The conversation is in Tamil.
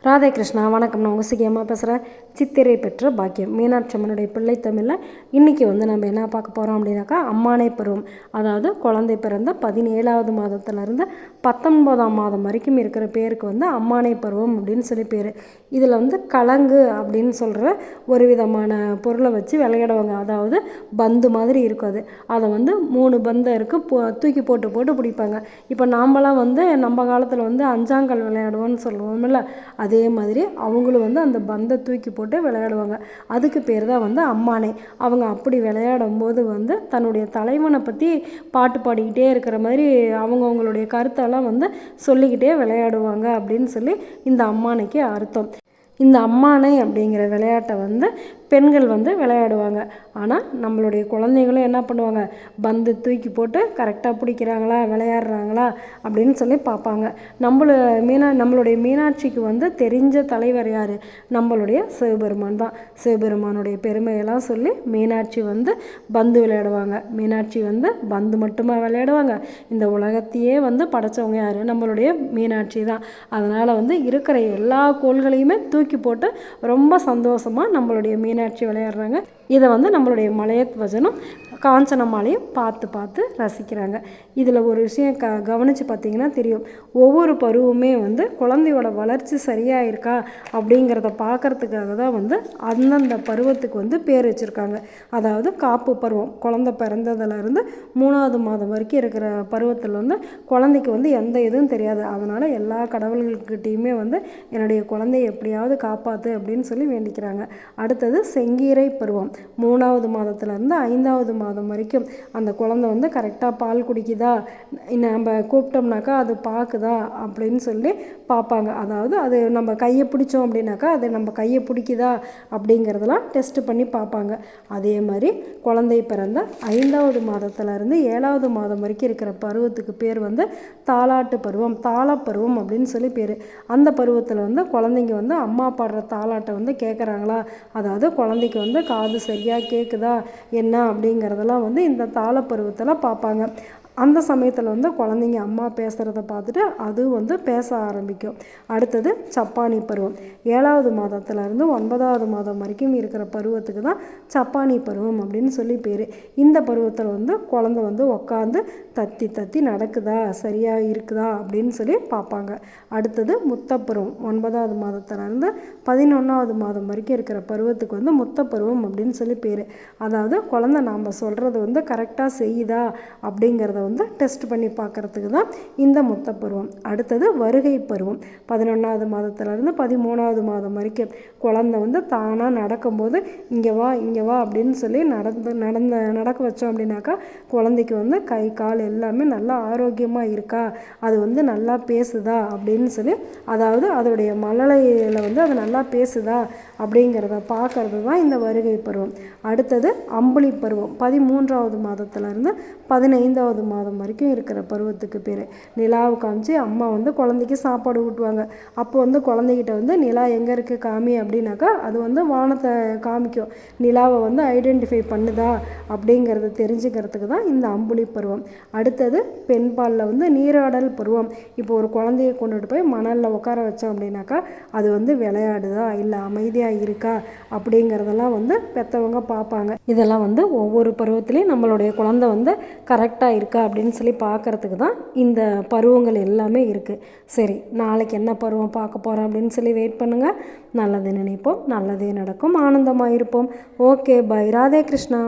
ராதே கிருஷ்ணா, வணக்கம். நான் உங்கள் சிகியமாக பேசுகிறேன். சித்திரை பெற்ற பாக்கியம் மீனாட்சி அம்மனுடைய பிள்ளை தமிழில் இன்றைக்கி நம்ம என்ன பார்க்க போகிறோம் அப்படின்னாக்கா, அம்மானை பருவம். அதாவது குழந்தை பிறந்த 17வது மாதத்துலேருந்து 19ஆம் மாதம் வரைக்கும் இருக்கிற பேருக்கு அம்மானை பருவம் அப்படின்னு சொல்லி பேர். இதில் கலங்கு அப்படின்னு சொல்கிற ஒரு விதமான பொருளை வச்சு விளையாடுவாங்க. அதாவது பந்து மாதிரி இருக்கும். அதை 3 பந்தை இருக்குது, தூக்கி போட்டு போட்டு பிடிப்பாங்க. இப்போ நாம்பளாம் நம்ம காலத்தில் அஞ்சாங்கல் விளையாடுவோன்னு சொல்லுவோம்ல, அதே மாதிரி அவங்களும் அந்த பந்தை தூக்கி போட்டு விளையாடுவாங்க. அதுக்கு பேர் தான் அம்மானை. அவங்க அப்படி விளையாடும் போது தன்னுடைய தலைவனை பற்றி பாட்டு பாடிக்கிட்டே இருக்கிற மாதிரி அவங்களுடைய கருத்தெல்லாம் சொல்லிக்கிட்டே விளையாடுவாங்க அப்படின்னு சொல்லி இந்த அம்மானைக்கு அர்த்தம். இந்த அம்மானை அப்படிங்கிற விளையாட்டை பெண்கள் விளையாடுவாங்க. ஆனால் நம்மளுடைய குழந்தைங்களும் என்ன பண்ணுவாங்க, பந்து தூக்கி போட்டு கரெக்டாக பிடிக்கிறாங்களா, விளையாடுறாங்களா அப்படின்னு சொல்லி பார்ப்பாங்க. நம்மளுடைய மீனாட்சிக்கு தெரிஞ்ச தலைவர் யார்? நம்மளுடைய சிவபெருமான் தான். சிவபெருமானுடைய பெருமையெல்லாம் சொல்லி மீனாட்சி பந்து விளையாடுவாங்க. மீனாட்சி பந்து மட்டுமா விளையாடுவாங்க, இந்த உலகத்தையே படைச்சவங்க யார்? நம்மளுடைய மீனாட்சி தான். அதனால் இருக்கிற எல்லா கோள்களையுமே தூக்கி போட்டு ரொம்ப சந்தோஷமாக நம்மளுடைய மீனாட்சி விளையாடுறாங்க. இதை நம்மளுடைய மலையத்வஜனும் காஞ்சனமாலையும் பார்த்து பார்த்து ரசிக்கிறாங்க. இதில் ஒரு விஷயம் கவனித்து பார்த்திங்கன்னா தெரியும். ஒவ்வொரு பருவமே குழந்தையோட வளர்ச்சி சரியாக இருக்கா அப்படிங்கிறத பார்க்குறதுக்காக தான் அந்தந்த பருவத்துக்கு பேர் வச்சுருக்காங்க. அதாவது காப்பு பருவம், குழந்தை பிறந்ததுலேருந்து 3வது மாதம் வரைக்கும் இருக்கிற பருவத்தில் குழந்தைக்கு எந்த இதுவும் தெரியாது. அதனால் எல்லா கடவுள்கிட்டையுமே என்னுடைய குழந்தையை எப்படியாவது காப்பாற்று அப்படின்னு சொல்லி வேண்டிக்கிறாங்க. அடுத்தது செங்கீரை பருவம். 3வது மாதத்துலேருந்து 5வது மாதம் வரைக்கும் அந்த குழந்தை கரெக்டாக பால் குடிக்குதா, நம்ம கூப்பிட்டோம்னாக்கா அது பார்க்குதா அப்படின்னு சொல்லி பார்ப்பாங்க. அதாவது அது நம்ம கையை பிடிச்சோம் அப்படின்னாக்கா அது நம்ம கையை பிடிக்குதா அப்படிங்கிறதெல்லாம் டெஸ்ட் பண்ணி பார்ப்பாங்க. அதே மாதிரி குழந்தை பிறந்த 5வது மாதத்துலேருந்து 7வது மாதம் வரைக்கும் இருக்கிற பருவத்துக்கு பேர் தாலாட்டு பருவம், தாளப்பருவம் அப்படின்னு சொல்லி பேர். அந்த பருவத்தில் குழந்தைங்க அம்மா பாடுற தாலாட்டை கேட்குறாங்களா, அதாவது குழந்தைக்கு காது சரியாக கேட்குதா என்ன அப்படிங்கிறதெல்லாம் இந்த தாளப்பருவத்தில் பார்ப்பாங்க. அந்த சமயத்தில் குழந்தைங்க அம்மா பேசுகிறத பார்த்துட்டு அது பேச ஆரம்பிக்கும். அடுத்தது சப்பானி பருவம். 7வது மாதத்துலேருந்து 9வது மாதம் வரைக்கும் இருக்கிற பருவத்துக்கு தான் சப்பானி பருவம் அப்படின்னு சொல்லி பேர். இந்த பருவத்தில் குழந்தை உட்காந்து தத்தி தத்தி நடக்குதா, சரியாக இருக்குதா அப்படின்னு சொல்லி பார்ப்பாங்க. அடுத்தது முத்தப்பருவம். 9வது மாதத்துலேருந்து 11வது மாதம் வரைக்கும் இருக்கிற பருவத்துக்கு முத்தப்பருவம் அப்படின்னு சொல்லி பேர். அதாவது குழந்தை நாம் சொல்கிறது கரெக்டாக செய்யுதா அப்படிங்கிறத டெஸ்ட் பண்ணி பார்க்குறதுக்கு தான் இந்த முத்தப்பருவம். அடுத்தது வருகை பருவம். 11வது மாதத்துலேருந்து 13வது மாதம் வரைக்கும் குழந்தை தானாக நடக்கும்போது இங்கே வா இங்கே வா அப்படின்னு சொல்லி நடக்க வச்சோம் அப்படின்னாக்கா குழந்தைக்கு கை கால் எல்லாமே நல்லா ஆரோக்கியமாக இருக்கா, அது நல்லா பேசுதா அப்படின்னு சொல்லி, அதாவது அதோடைய மழலையில் அது நல்லா பேசுதா அப்படிங்கிறத பார்க்கறது தான் இந்த வருகை பருவம். அடுத்தது அம்புலி பருவம். 13வது மாதத்துலேருந்து 15வது மாதம் வரைக்கும் இருக்கிற பருவத்துக்கு பேர். நிலாவை காமிச்சு அம்மா குழந்தைக்கு சாப்பாடு ஊட்டுவாங்க. அப்போ குழந்தைகிட்ட நிலா எங்கே இருக்குது காமி அப்படின்னாக்கா அது வானத்தை காமிக்கும். நிலாவை ஐடென்டிஃபை பண்ணுதா அப்படிங்கிறத தெரிஞ்சுக்கிறதுக்கு தான் இந்த அம்புலி பருவம். அடுத்தது பெண்பாலில் நீராடல் பருவம். இப்போ ஒரு குழந்தைய கொண்டுட்டு போய் மணலில் உட்கார வச்சோம் அப்படின்னாக்கா அது விளையாடுதா இல்லை அமைதியாக இருக்கா அப்படிங்கிறதெல்லாம் பெற்றவங்க பார்ப்பாங்க. இதெல்லாம் ஒவ்வொரு பருவத்துலேயும் நம்மளுடைய குழந்தை கரெக்டாக இருக்கா அப்படின்னு சொல்லி பார்க்குறதுக்கு தான் இந்த பருவங்கள் எல்லாமே இருக்குது. சரி, நாளைக்கு என்ன பருவம் பார்க்க போகிறோம் அப்படின்னு சொல்லி வெயிட் பண்ணுங்கள். நல்லது நினைப்போம், நல்லதே நடக்கும், ஆனந்தமாக இருப்போம். Okay, bye. ராதே கிருஷ்ணா.